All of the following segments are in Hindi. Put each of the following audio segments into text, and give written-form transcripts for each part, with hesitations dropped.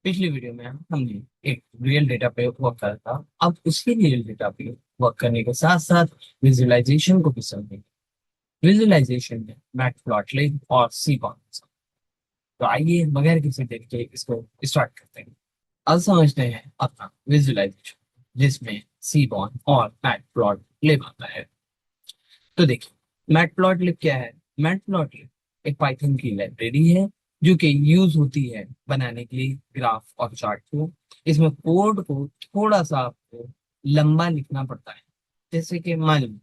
पिछली वीडियो में हमने एक रियल डेटा पे वर्क करा था। अब उसी रियल डेटा पे वर्क करने के साथ साथ विजुअलाइजेशन को भी समझेंगे। विजुअलाइजेशन में मैटप्लॉटलिब और सीबॉन। तो आइए बगैर किसी देर के इसको स्टार्ट करते हैं। अब समझते हैं अपना विजुअलाइजेशन जिसमें सीबॉन और मैटप्लॉटलिब आता है। तो देखिए मैटप्लॉटलिब क्या है। मैटप्लॉटलिब एक पाइथन की लाइब्रेरी है जो कि यूज होती है बनाने के लिए ग्राफ और चार्ट को। इसमें कोड को थोड़ा सा आपको लंबा लिखना पड़ता है। जैसे कि मान लीजिए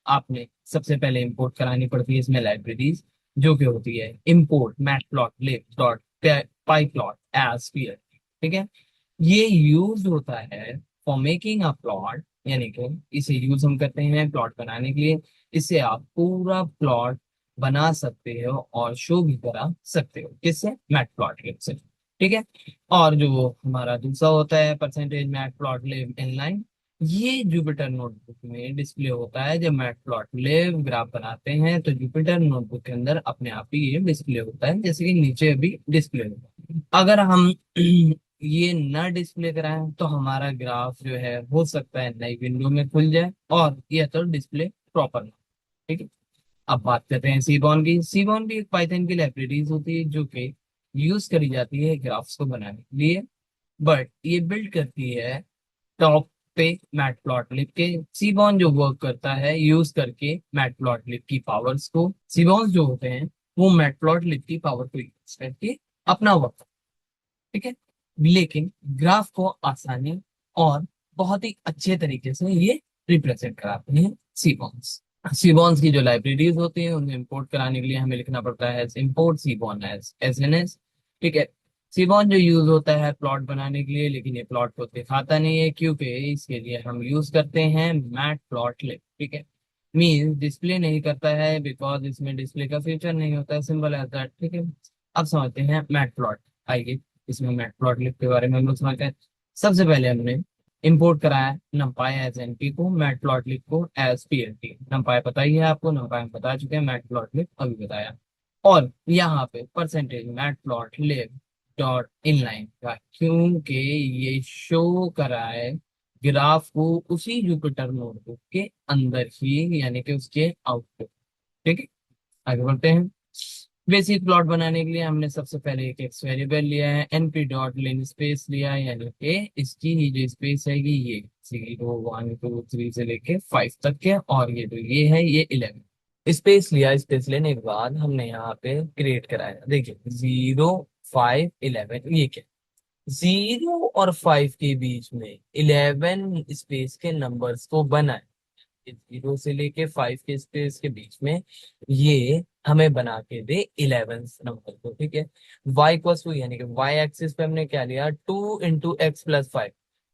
आपने सबसे पहले इंपोर्ट करानी पड़ती है इसमें लाइब्रेरीज जो कि होती है import matplotlib dot pyplot as PL. ठीक है। ये यूज होता है फॉर मेकिंग अ प्लॉट, यानी कि इसे यूज हम करते हैं प्लॉट बनाने के लिए। इससे आप पूरा प्लॉट बना सकते हो और शो भी करा सकते हो। किससे? मैटप्लॉटलिब से। ठीक है। और जो हमारा दूसरा होता है परसेंटेज मैटप्लॉटलिब इनलाइन, ये जुपिटर नोटबुक में डिस्प्ले होता है। जब मैटप्लॉटलिब ग्राफ बनाते हैं तो जुपिटर नोटबुक के अंदर अपने आप ही ये डिस्प्ले होता है, जैसे कि नीचे अभी डिस्प्ले होता है। अगर हम ये न डिस्प्ले कराएं तो हमारा ग्राफ जो है हो सकता है नई विंडो में खुल जाए और यह तो डिस्प्ले प्रॉपर ना। ठीक है। अब बात करते हैं सीबॉन की। सीबॉन भी एक पाइथन की लाइब्रेरीज होती है जो कि यूज करी जाती है ग्राफ्स को बनाने के लिए। बट ये बिल्ड करती है टॉप पे मैटप्लॉटलिब के। सीबॉन जो वर्क करता है यूज करके मैटप्लॉटलिब की पावर्स को, सीबॉन्स जो होते हैं वो मैटप्लॉटलिब की पावर को यूज करके अपना वर्क। ठीक है। लेकिन ग्राफ को आसानी और बहुत ही अच्छे तरीके से ये रिप्रेजेंट कराते हैं सीबॉन्स। सीबॉन्स की जो लाइब्रेरीज होती हैं उन्हें इंपोर्ट कराने के लिए हमें लिखना पड़ता है इंपोर्ट सीबॉन एज एसएनएस। ठीक है। सीबॉन जो यूज होता है प्लॉट बनाने के लिए, लेकिन ये प्लॉट को दिखाता नहीं है क्योंकि इसके लिए हम यूज करते हैं मैट प्लॉटलिब। ठीक है। मीन्स डिस्प्ले नहीं करता है बिकॉज इसमें डिस्प्ले का फीचर नहीं होता है, सिंपल एज दैट। ठीक है। अब समझते हैं मैट प्लॉट। आइए इसमें मैटप्लॉटलिब के बारे में हम लोग समझते हैं। सबसे पहले हमने इंपोर्ट कराया numpy एज एनपी को, मैटप्लॉटलिब को एज पीएलटी। numpy पता ही है आपको, numpy हम बता चुके हैं, मैटप्लॉटलिब अभी बताया। और यहाँ पे परसेंटेज मैटप्लॉटलिब डॉट इनलाइन का, क्योंकि ये शो कराए ग्राफ को उसी जुपिटर नोटबुक के अंदर ही, यानी कि उसके आउटपुट। ठीक है। आगे बढ़ते हैं। बेसिक प्लॉट बनाने के लिए हमने सबसे पहले एक एक्स वेरिएबल लिया है, एनपी डॉट लिन स्पेस लिया है, यानी कि इसकी ही जो स्पेस है ये 0 1 2 3 से लेके 5 तक के, और ये जो ये है ये 11 स्पेस लिया। स्पेस लेने के बाद हमने यहाँ पे क्रिएट कराया। देखिए 0 5 11 ये क्या, 0 और 5 के बीच में 11 स्पेस के नंबर्स को बनाए। 0 से लेके 5 के स्पेस के बीच में ये हमें बना के दे 11 नंबर को। ठीक है। y इक्वल्स टू, यानी कि y एक्सिस पे हमने क्या लिया, 2 into x plus 5।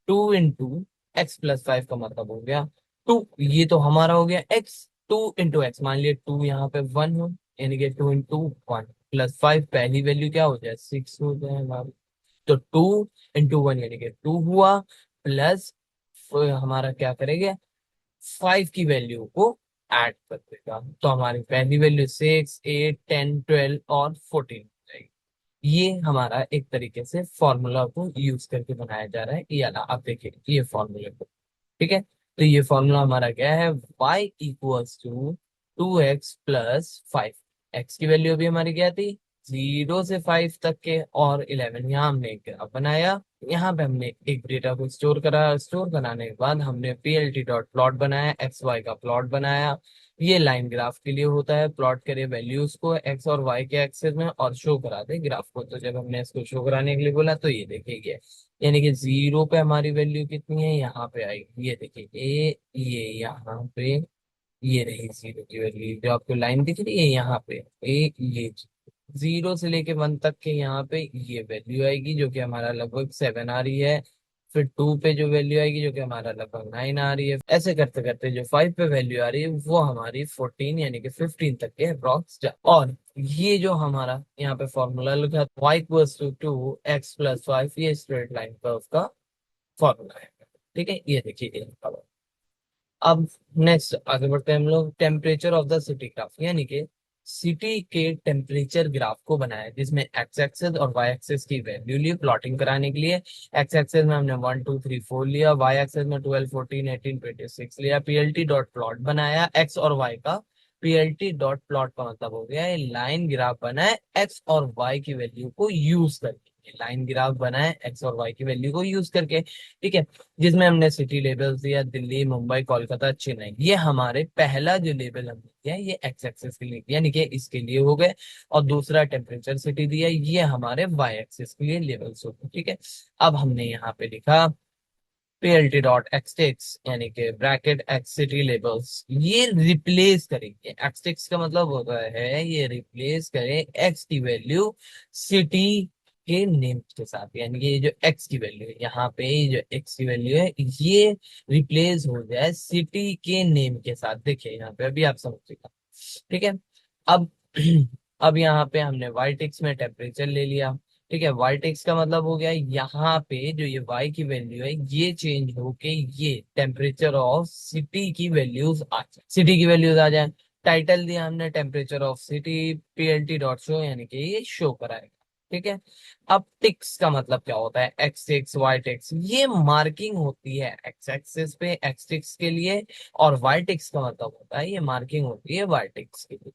2 into x plus 5 का मतलब हो गया 2, ये तो हमारा हो गया x। 2 इंटू एक्स, मान लिया 2 यहाँ पे 1 हो, यानी कि 2 इंटू 1 प्लस 5, पहली वैल्यू क्या हो जाए 6 हो जाए हमारी। तो 2 इंटू 1 यानी कि 2 हुआ, प्लस हमारा क्या करेंगे 5 की वैल्यू को ऐड कर देगा, तो हमारी पहली वैल्यू 6 8 10 12 और 14 हो जाएगी। ये हमारा एक तरीके से फॉर्मूला को यूज करके बनाया जा रहा है ये वाला। आप देखिए ये फॉर्मूले को। ठीक है। तो ये फॉर्मूला हमारा क्या है, y equals to 2x plus 5। X की वैल्यू अभी हमारी क्या थी, 0 से 5 तक के, और 11। यहाँ हमने एक ग्राफ बनाया, यहाँ पे हमने एक डेटा को स्टोर करा। स्टोर कराने के बाद हमने पीएलटी डॉट प्लॉट बनाया, एक्स वाई का प्लॉट बनाया। ये लाइन ग्राफ के लिए होता है, प्लॉट करे वैल्यूज को एक्स और वाई के एक्सेस में और शो करा दे ग्राफ को। तो जब हमने इसको शो कराने के लिए बोला तो ये देखिए, यानी कि 0 पे हमारी वैल्यू कितनी है, यहाँ पे आएगी, ये देखिए ये यहाँ पे, ये रही 0 की वैल्यू जो आपको लाइन दिख रही है यहाँ पे, ये 0 से लेके 1 तक के यहाँ पे ये वैल्यू आएगी जो कि हमारा लगभग 7 आ रही है। फिर 2 पे जो वैल्यू आएगी जो कि हमारा लगभग 9 आ रही है। ऐसे करते करते जो 5 पे वैल्यू आ रही है वो हमारी 14 यानी कि 15 तक के अप्रॉक्स जा। और ये जो हमारा यहाँ पे फॉर्मूला लिखा y equals to 2x plus 5, ये स्ट्रेट लाइन कर्व का फॉर्मूला है। ठीक है। ये देखिए अब नेक्स्ट आगे बढ़ते हैं हम लोग, temperature of the city graph, यानी कि सिटी के टेम्परेचर ग्राफ को बनाया जिसमें एक्स एक्सेस और वाई एक्सेस की वैल्यू ली प्लॉटिंग कराने के लिए। एक्स एक्सेस में हमने 1 2 3 4 लिया, वाई एक्सेस में 12 14 18 26 लिया। पीएलटी डॉट प्लॉट बनाया एक्स और वाई का। पीएलटी डॉट प्लॉट का मतलब हो गया ये लाइन ग्राफ बना है एक्स और वाई की वैल्यू को यूज करके। लाइन ग्राफ बना है एक्स और वाई की वैल्यू को यूज करके, ठीक है। जिसमें हमने सिटी लेबल्स दिया दिल्ली मुंबई कोलकाता चेन्नई। ये हमारे पहला जो लेबल हमने दिया ये एक्स एक्सिस के लिए यानी कि इसके लिए हो गए। और दूसरा टेम्परेचर सिटी दिया ये हमारे वाई एक्सिस के लिए लेबल्स हो गए, ठीक है। अब हमने यहाँ पे लिखा पीएलटी डॉट एक्सटेक्स यानी कि ब्रैकेट एक्स सिटी लेबल्स, ये रिप्लेस करेंगे। एक्सटेक्स का मतलब होता है ये रिप्लेस करें एक्स की वैल्यू सिटी के नेम के साथ, यानी कि ये जो एक्स की वैल्यू है यहाँ पे, ये जो एक्स की वैल्यू है ये रिप्लेस हो जाए सिटी के नेम के साथ। देखिए यहाँ पे अभी आप समझिएगा, ठीक है। अब अब यहाँ पे हमने वाई टेक्स में टेम्परेचर ले लिया, ठीक है। वाई टेक्स का मतलब हो गया यहाँ पे जो ये वाई की वैल्यू है ये चेंज होके ये टेम्परेचर ऑफ सिटी की वैल्यूज आ जाए, सिटी की वैल्यूज आ जाए। टाइटल दिया हमने temperature of city PLT dot show यानी कि ये शो कराएगा, ठीक है। अब टिक्स का मतलब क्या होता है, एक्स टिक्स वाई टिक्स, ये मार्किंग होती है एक्स एक्सिस पे एक्स टिक्स के लिए। और वाई टिक्स का मतलब होता है ये मार्किंग होती है वाई टिक्स के लिए।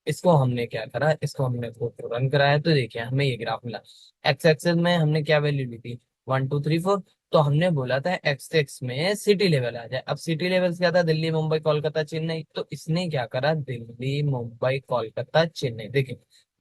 इसको हमने क्या करा, इसको हमने कोड रन कराया तो देखिए हमें ये ग्राफ मिला। एक्स एक्सेस में हमने क्या वैल्यू ली थी 1 2 3 4, तो हमने बोला था एक्स एक्स में सिटी लेवल आ जाए। अब सिटी लेवल क्या था, दिल्ली मुंबई कोलकाता चेन्नई, तो इसने क्या करा दिल्ली मुंबई कोलकाता चेन्नई। देखिए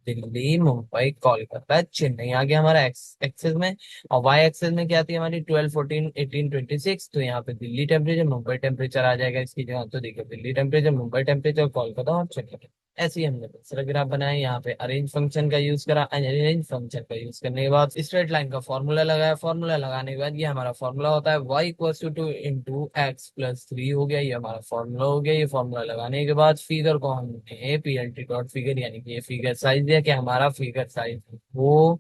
दिल्ली मुंबई कोलकाता चेन्नई आ गया हमारा एक्स एक्सेस में। और वाई एक्सेस में क्या थी हमारी 12 14 18 26, तो यहाँ पे दिल्ली टेम्परेचर मुंबई टेम्परेचर आ जाएगा इसकी जगह। तो देखिए दिल्ली टेम्परेचर मुंबई टेम्परेचर कोलकाता और चेन्नई। ऐसे ही हमने दूसरा ग्राफ बनाया, यहाँ पे अरेंज फंक्शन का यूज करा। अरेंज फंक्शन का यूज करने के बाद स्ट्रेट लाइन का फॉर्मूला लगाया। फॉर्मूला लगाने के बाद ये हमारा फॉर्मूला होता है y इक्वल्स टू 2x+3 हो गया, ये हमारा फॉर्मूला हो गया। ये फॉर्मूला लगाने के बाद फिगर को हमने पीएलटी डॉट फिगर यानी कि ये फिगर साइज दिया कि हमारा फिगर साइज वो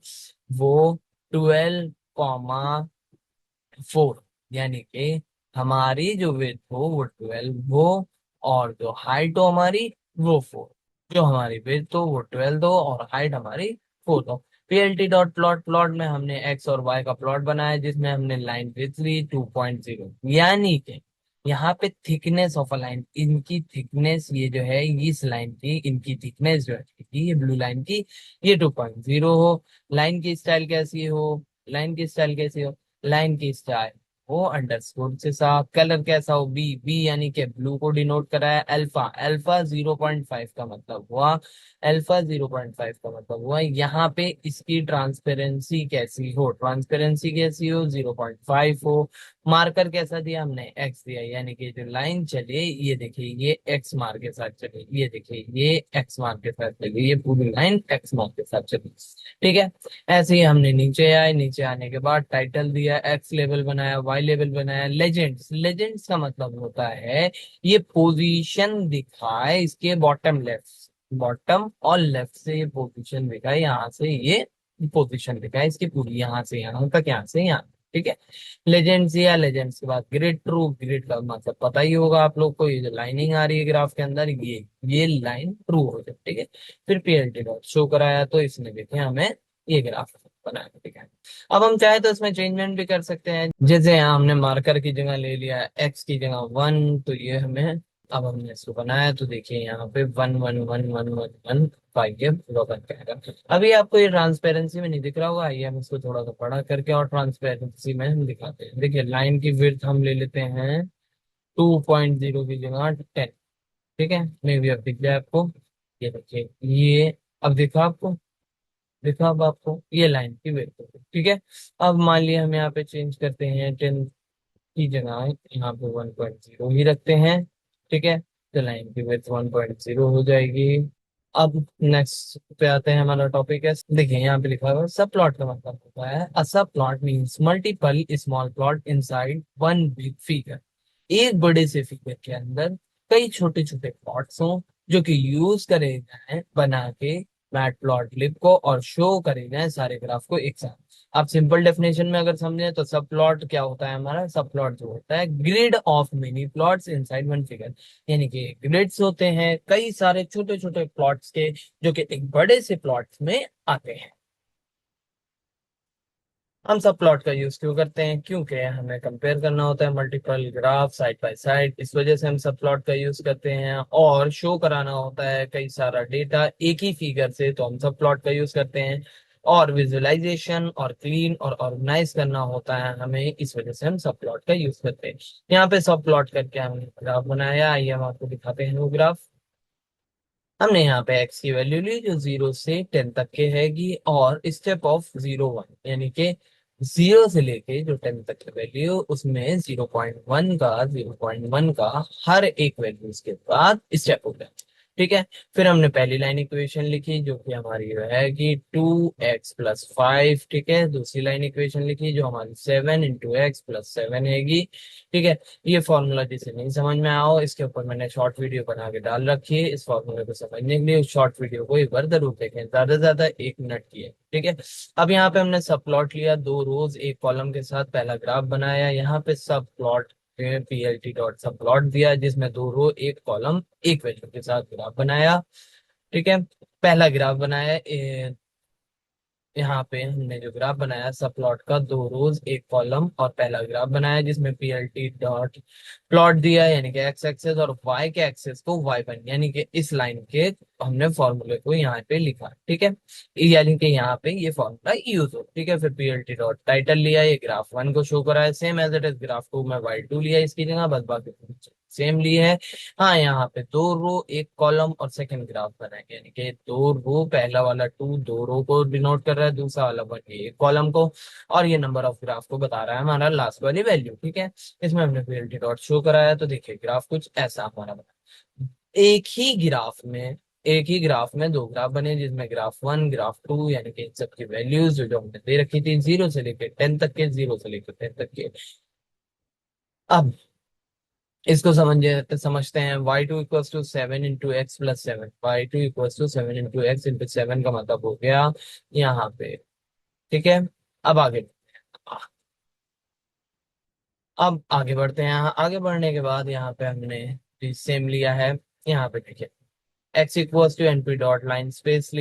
12,4 यानी कि हमारी जो विड्थ हो वो 12 हो और जो हाइट हो हमारी वो 4। जो हमारी विड्थ हो वो 12 हो और हाइट हमारी 4 हो। पीएलटी डॉट प्लॉट, प्लॉट में हमने एक्स और वाई का प्लॉट बनाया जिसमें हमने लाइन विड्थ ली 2.0, यानी कि यहाँ पे थिकनेस ऑफ अ लाइन, इनकी थिकनेस ये जो है इस लाइन की इनकी थिकनेस जो है ये ब्लू लाइन की ये 2.0 हो। लाइन की स्टाइल कैसी हो, लाइन की स्टाइल कैसी हो, लाइन की स्टाइल वो अंडरस्कोर से साथ। कलर कैसा हो, बी बी यानी कि ब्लू को डिनोट करा है। अल्फा अल्फा 0.5 का मतलब हुआ, अल्फा 0.5 का मतलब हुआ यहाँ पे इसकी ट्रांसपेरेंसी कैसी हो, ट्रांसपेरेंसी कैसी हो 0.5 हो। मार्कर कैसा दिया हमने, एक्स दिया, यानी कि जो लाइन चले ये देखिए ये एक्स मार्क के साथ चले, ये देखिए ये एक्स मार्क के साथ चले, ये पूरी लाइन एक्स मार्क के साथ चली, ठीक है। ऐसे ही हमने नीचे आए, नीचे आने के बाद टाइटल दिया, एक्स लेवल बनाया वाई लेवल बनाया। लेजेंड्स, लेजेंड्स का मतलब होता है ये पोजीशन दिखाए इसके बॉटम लेफ्ट, बॉटम और लेफ्ट से ये पोजीशन दिखाए, यहाँ से ये पोजीशन दिखाए इसकी पूरी, यहाँ से यहाँ तक, यहाँ से यहाँ, ठीक है। लेजेंड्स या लेजेंड्स के बाद ग्रिड, ट्रू ग्रिड का मतलब पता ही होगा आप लोग को, ये जो लाइनिंग आ रही है ग्राफ के अंदर ये लाइन ट्रू हो जाए, ठीक है। फिर पीएलटी डॉट शो कराया तो इसने देखे हमें ये ग्राफ बनाया, ठीक है। अब हम चाहे तो इसमें चेंजमेंट भी कर सकते हैं, जैसे यहाँ हमने मार्कर की जगह ले लिया एक्स की जगह 1, तो ये हमें, अब हमने इसको बनाया तो देखिए यहाँ पे 1 1 1 1 1 1 5 ये पूरा बन जाएगा। अभी आपको ये ट्रांसपेरेंसी में नहीं दिख रहा होगा, आइए हम इसको थोड़ा सा बड़ा करके और ट्रांसपेरेंसी में हम दिखाते हैं। देखिए लाइन की विड्थ हम ले लेते हैं 2.0 की जगह 10, ठीक है। मे भी अब दिख जाए आपको, ये देखिए ये अब दिखा आपको, देखा अब आपको ये लाइन की विड्थ, ठीक है। अब मान लिया हम यहाँ पे चेंज करते हैं 10 की जगह यहाँ पे 1.0 ही रखते हैं, ठीक है। तो लाइन की विड्थ 1.0 हो जाएगी। अब नेक्स्ट पे आते हैं, हमारा टॉपिक है, देखिए यहाँ पे लिखा हुआ है सब प्लॉट का मतलब होता है अ सब plot means multiple small plot inside one big figure. एक बड़े से फिगर के अंदर कई छोटे छोटे प्लॉट्स हों जो कि यूज करे जाए बना के मैट प्लॉट लिब को और शो करे जाए सारे ग्राफ को एक साथ। आप सिंपल डेफिनेशन में अगर समझें तो सब प्लॉट क्या होता है हमारा, सब प्लॉट जो होता है grid of many plots inside one figure, यानी कि ग्रिड्स होते हैं कई सारे छोटे छोटे प्लॉट्स के जो कि एक बड़े से प्लॉट्स में आते हैं। हम सब प्लॉट का यूज क्यों करते हैं, क्योंकि हमें कंपेयर करना होता है multiple graph side by side, इस वजह से हम सब प्लॉट का यूज करते हैं। और शो कराना होता है कई सारा डेटा एक ही फिगर से, तो हम सब प्लॉट का यूज करते हैं। और विजुअलाइजेशन और क्लीन और ऑर्गेनाइज करना होता है हमें, इस वजह से हम सब प्लॉट का यूज करते हैं। यहाँ पे सब प्लॉट करके हमने ग्राफ बनाया, आइए हम आपको दिखाते हैं वो ग्राफ। हमने यहाँ पे एक्स की वैल्यू ली जो 0 से 10 तक के हैगी, और स्टेप ऑफ 0 1, यानी कि 0 से लेके जो 10 तक की वैल्यू उसमें 0.1 का हर एक वैल्यू के बाद स्टेप हो गया। ठीक है। फिर हमने पहली लाइन इक्वेशन लिखी जो कि हमारी वो है कि 2x + 5। ठीक है। दूसरी लाइन इक्वेशन लिखी जो हमारी 7 × x + 7 हैगी। ठीक है। ये फॉर्मूला जिसे नहीं समझ में आया हो, इसके ऊपर मैंने शॉर्ट वीडियो बना के डाल रखी है, इस फॉर्मूले को समझने के लिए उस शॉर्ट वीडियो को एक बार जरूर देखें, ज्यादा से ज्यादा 1 मिनट की है। ठीक है। अब यहाँ पे हमने सब प्लॉट लिया, 2 रोज एक कॉलम के साथ पहला ग्राफ बनाया। यहाँ पे सब प्लॉट PLT डॉट सब प्लॉट दिया जिसमें 2 रो एक कॉलम एक वैल्यू के साथ ग्राफ बनाया। ठीक है। पहला ग्राफ बनाया, यहाँ पे हमने जो ग्राफ बनाया सब प्लॉट का, 2 रोज एक कॉलम और पहला ग्राफ बनाया जिसमें PLT डॉट प्लॉट दिया, यानी कि एक्स एक्सेस और वाई के एक्सेस को y1, यानी कि इस लाइन के हमने फॉर्मूले को यहाँ पे लिखा। ठीक है। यानी कि यहाँ पे ये फॉर्मूला यूज हो। ठीक है। फिर PLT डॉट टाइटल लिया, ये ग्राफ 1 को शो करा है same as it is, graph 2 में y2 लिया इसकी जगह, बस बाकी सेम लिए है। हाँ, यहाँ पे 2 रो एक कॉलम और सेकंड ग्राफ बनाएंगे, यानी कि 2 रो, पहला वाला 2 2 रो को डिनोट कर रहा है, दूसरा वाला 1 एक कॉलम को, और ये नंबर ऑफ ग्राफ को बता रहा है हमारा लास्ट वाली वैल्यू। ठीक है। इसमें हमने पीएलटी डॉट शो कराया, तो देखिए ग्राफ कुछ ऐसा हमारा बना। एक ही ग्राफ में एक ही ग्राफ में 2 ग्राफ बने जिसमें ग्राफ 1 ग्राफ 2, यानी कि इन सबकी वैल्यूज जो जो हमने दे रखी थी 0 से लेकर 10 तक के अब इसको समझते हैं। y2 = 7 × x + 7, y2 = 7 × x + 7 का मतलब हो गया यहाँ पे। ठीक है। अब आगे अब आगे बढ़ते हैं। यहाँ आगे बढ़ने के बाद यहाँ पे हमने सेम लिया है। यहाँ पे देखिए x = NP dot line space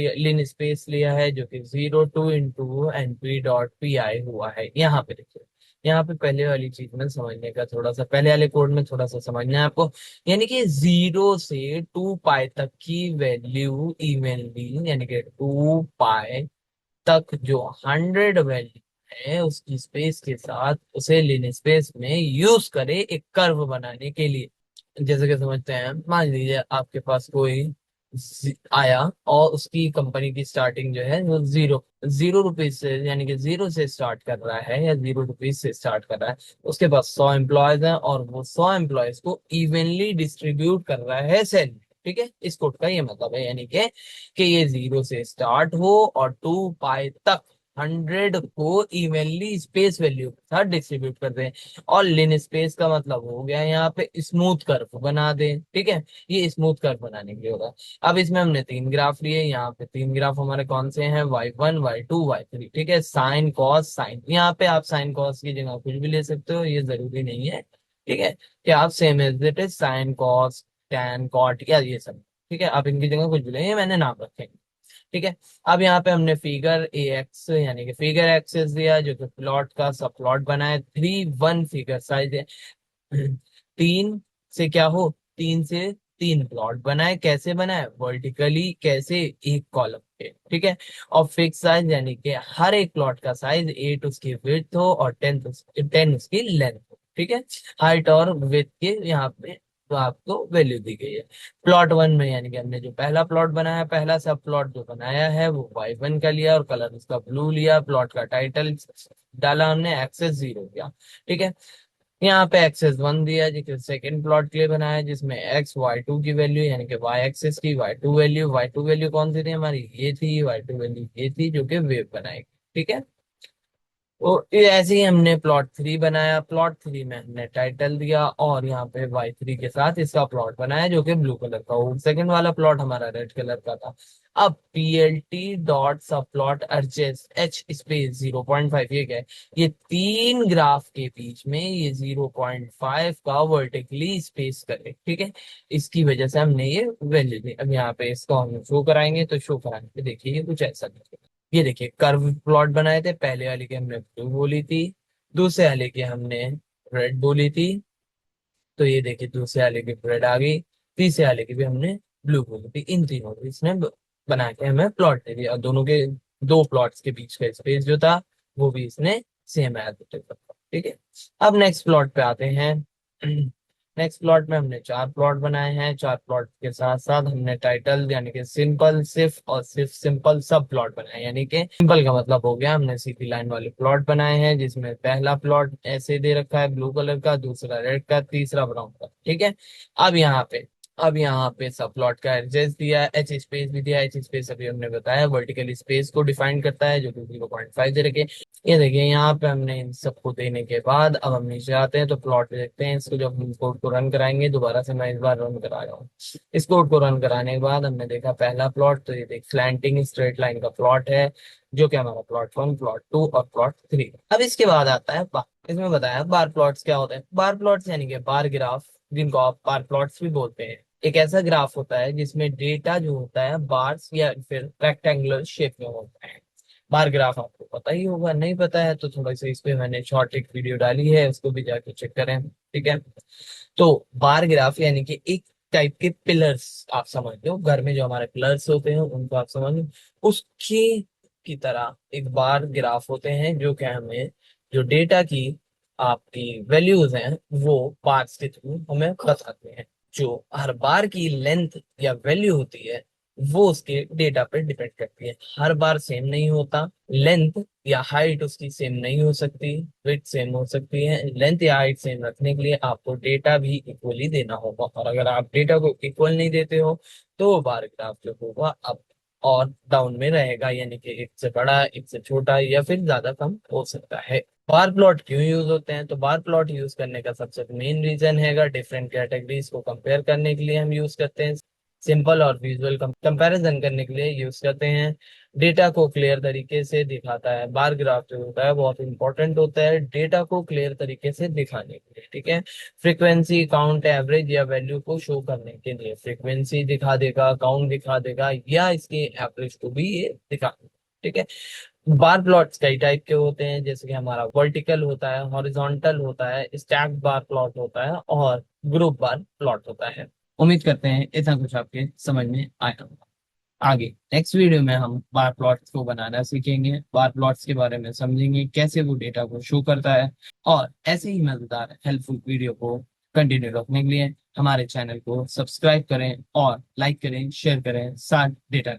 लिया है जो कि 0 2 × NP डॉट PI हुआ है। यहाँ पे देखिए, यहाँ पे पहले वाली चीज में समझने का थोड़ा सा, पहले वाले कोड में थोड़ा सा समझना है आपको, यानी कि 0 से 2 पाई तक की वैल्यू इवनली, यानी कि 2 पाई तक जो 100 वैल्यू है उसकी स्पेस के साथ उसे लिन स्पेस में यूज करे एक कर्व बनाने के लिए। जैसे कि समझते हैं, मान लीजिए आपके पास कोई आया और उसकी कंपनी की स्टार्टिंग जो है वो 0 0 रुपीज से, यानी कि 0 से स्टार्ट कर रहा है या 0 रुपीज से स्टार्ट कर रहा है। उसके पास 100 एम्प्लॉयज हैं और वो 100 एम्प्लॉयज को इवनली डिस्ट्रीब्यूट कर रहा है सैलरी। ठीक है। इस कोड का ये मतलब है, यानी कि ये 0 से स्टार्ट हो और 2 पाई तक 100 को इवनली स्पेस वैल्यू के साथ डिस्ट्रीब्यूट कर दें। और लिन स्पेस का मतलब हो गया यहाँ पे स्मूथ कर्व बना दें। ठीक है। ये स्मूथ कर्व बनाने के लिए होगा। अब इसमें हमने 3 ग्राफ लिए, यहाँ पे 3 ग्राफ हमारे कौन से हैं, y1 y2 y3। ठीक है। साइन कॉस साइन, यहाँ पे आप साइन कॉस की जगह कुछ भी ले सकते हो, ये जरूरी नहीं है। ठीक है। कि आप same as it is sine cos tan cot या ये सब, ठीक है, आप इनकी जगह कुछ भी ले, ये मैंने नाम रखे। ठीक है। अब यहाँ पे हमने फिगर AX, यानी कि फिगर एक्सेस दिया जो कि प्लॉट का सब प्लॉट बनाए। 3 1 फिगर साइज है। 3 से क्या हो, 3 से 3 प्लॉट बनाए। कैसे बनाए, वर्टिकली, कैसे, एक कॉलम पे। ठीक है। और फिक्स साइज, यानी कि हर एक प्लॉट का साइज 8 उसकी विड्थ हो और 10 उसकी लेंथ हो। ठीक है। हाइट और विड्थ के यहाँ पे तो आपको वैल्यू दी गई है। प्लॉट 1 में, यानी कि हमने जो पहला प्लॉट बनाया, पहला सब प्लॉट जो बनाया है वो y1 का लिया और कलर उसका ब्लू लिया। प्लॉट का टाइटल डाला हमने, एक्सेस 0 किया। ठीक है। यहाँ पे एक्सेस 1 दिया जो कि सेकंड प्लॉट के लिए बनाया जिसमें y2 की वैल्यू, यानी कि y एक्सेस की y2 वैल्यू कौन सी थी हमारी, ये थी y2 वैल्यू, ये थी जो कि वेव बनाएगी। ठीक है। ये ऐसे ही हमने प्लॉट 3 बनाया। प्लॉट 3 में हमने टाइटल दिया और यहाँ पे Y3 के साथ इसका प्लॉट बनाया जो कि ब्लू कलर का हो। सेकंड वाला प्लॉट हमारा रेड कलर का था। अब PLT डॉट सब प्लॉट H स्पेस 0.5, ये क्या है? ये तीन ग्राफ के बीच में ये 0.5 का वर्टिकली स्पेस करे, ठीक है। इसकी वजह से हमने ये वैल्यू दी। अब यहाँ पे इसको हम शो कराएंगे, तो शो कराएंगे, देखिए ये कुछ ऐसा दिखेगा। ये देखिए कर्व प्लॉट बनाए थे। पहले वाले की हमने ब्लू बोली थी, दूसरे वाले की हमने रेड बोली थी, तो ये देखिए दूसरे वाले की रेड आ गई, तीसरे वाले की भी हमने ब्लू बोली थी। इन तीनों को इसने बना के हमें प्लॉट दे दिया और दोनों के दो प्लॉट्स के बीच का स्पेस जो था वो भी इसने सेम आया था, ठीक है। अब नेक्स्ट प्लॉट पे आते हैं। नेक्स्ट प्लॉट में हमने चार प्लॉट बनाए हैं। चार प्लॉट के साथ साथ हमने टाइटल यानी कि सिंपल, सिर्फ और सिर्फ सिंपल सब प्लॉट बनाए। यानी कि सिंपल का मतलब हो गया हमने सीधी लाइन वाले प्लॉट बनाए हैं, जिसमें पहला प्लॉट ऐसे दे रखा है ब्लू कलर का, दूसरा रेड का, तीसरा ब्राउन का, ठीक है। अब यहाँ पे अब यहाँ पे सब प्लॉट का एड्रेस दिया है, एच स्पेस भी दिया है। एच स्पेस अभी हमने बताया वर्टिकल स्पेस को डिफाइन करता है, जो कि 0.5 दे रखे। ये देखिए यहाँ पे हमने इन सबको देने के बाद अब हम नीचे आते हैं तो प्लॉट देखते हैं। इसको जब हम कोड को रन कराएंगे, दोबारा से मैं इस बार रन करा रहा हूँ। इस कोड को रन कराने के बाद हमने देखा पहला प्लॉट, तो ये देख स्लैंटिंग स्ट्रेट लाइन का प्लॉट है, जो कि हमारा प्लॉट 1, प्लॉट 2 और प्लॉट 3। अब इसके बाद आता है बार। इसमें बताया बार प्लॉट्स क्या होते हैं। बार प्लॉट्स यानी कि बार ग्राफ, जिनको आप बार प्लॉट्स भी बोलते हैं, एक ऐसा ग्राफ होता है जिसमें डेटा जो होता है बार्स या फिर रेक्टेंगुलर शेप में होता है। बार ग्राफ आपको पता ही होगा, नहीं पता है तो थोड़ा सा इस पे मैंने शॉर्ट एक वीडियो डाली है, उसको भी जाके चेक करें, ठीक है। तो बार ग्राफ यानी कि एक टाइप के पिलर्स, आप समझते हो घर में जो हमारे पिलर्स होते हैं उनको आप समझ लो, उसके की तरह एक बार ग्राफ होते हैं, जो क्या हमें जो डेटा की आपकी वैल्यूज हैं वो बार्स के थ्रू हमें बताते हैं। जो हर बार की लेंथ या वैल्यू होती है वो उसके डेटा पे डिपेंड करती है। हर बार सेम नहीं होता। लेंथ या हाइट उसकी सेम नहीं हो सकती, विड्थ सेम हो सकती है। लेंथ या हाइट सेम रखने के लिए आपको डेटा भी इक्वली देना होगा, और अगर आप डेटा को इक्वल नहीं देते हो तो बार ग्राफ जो होगा अप और डाउन में रहेगा, यानी कि एक से बड़ा, एक से छोटा या फिर ज्यादा कम हो सकता है। बार प्लॉट क्यों यूज होते हैं? तो बार प्लॉट यूज करने का सबसे मेन रीजन हैगा डिफरेंट कैटेगरीज को कंपेयर करने के लिए हम यूज करते हैं। सिंपल और विजुअल कंपैरिजन करने के लिए यूज करते हैं। डेटा को क्लियर तरीके से दिखाता है। बार ग्राफ जो होता है बहुत इंपॉर्टेंट होता है डेटा को क्लियर तरीके से दिखाने के लिए, ठीक है। फ्रीक्वेंसी, काउंट, एवरेज या वैल्यू को शो करने के लिए फ्रीक्वेंसी दिखा देगा, काउंट दिखा देगा, या इसके एवरेज को भी ये दिखा देगा, ठीक है। बार प्लॉट्स कई टाइप के होते हैं, जैसे कि हमारा वर्टिकल होता है, हॉरिजॉन्टल होता है, स्टैक्ड बार प्लॉट होता है और ग्रुप बार प्लॉट होता है। उम्मीद करते हैं इतना कुछ आपके समझ में आया होगा। आगे नेक्स्ट वीडियो में हम बार प्लॉट्स को बनाना सीखेंगे, बार प्लॉट्स के बारे में समझेंगे कैसे वो डेटा को शो करता है। और ऐसे ही मजेदार हेल्पफुल वीडियो को कंटिन्यू रखने के लिए हमारे चैनल को सब्सक्राइब करें और लाइक करें, शेयर करें, साथ डेटा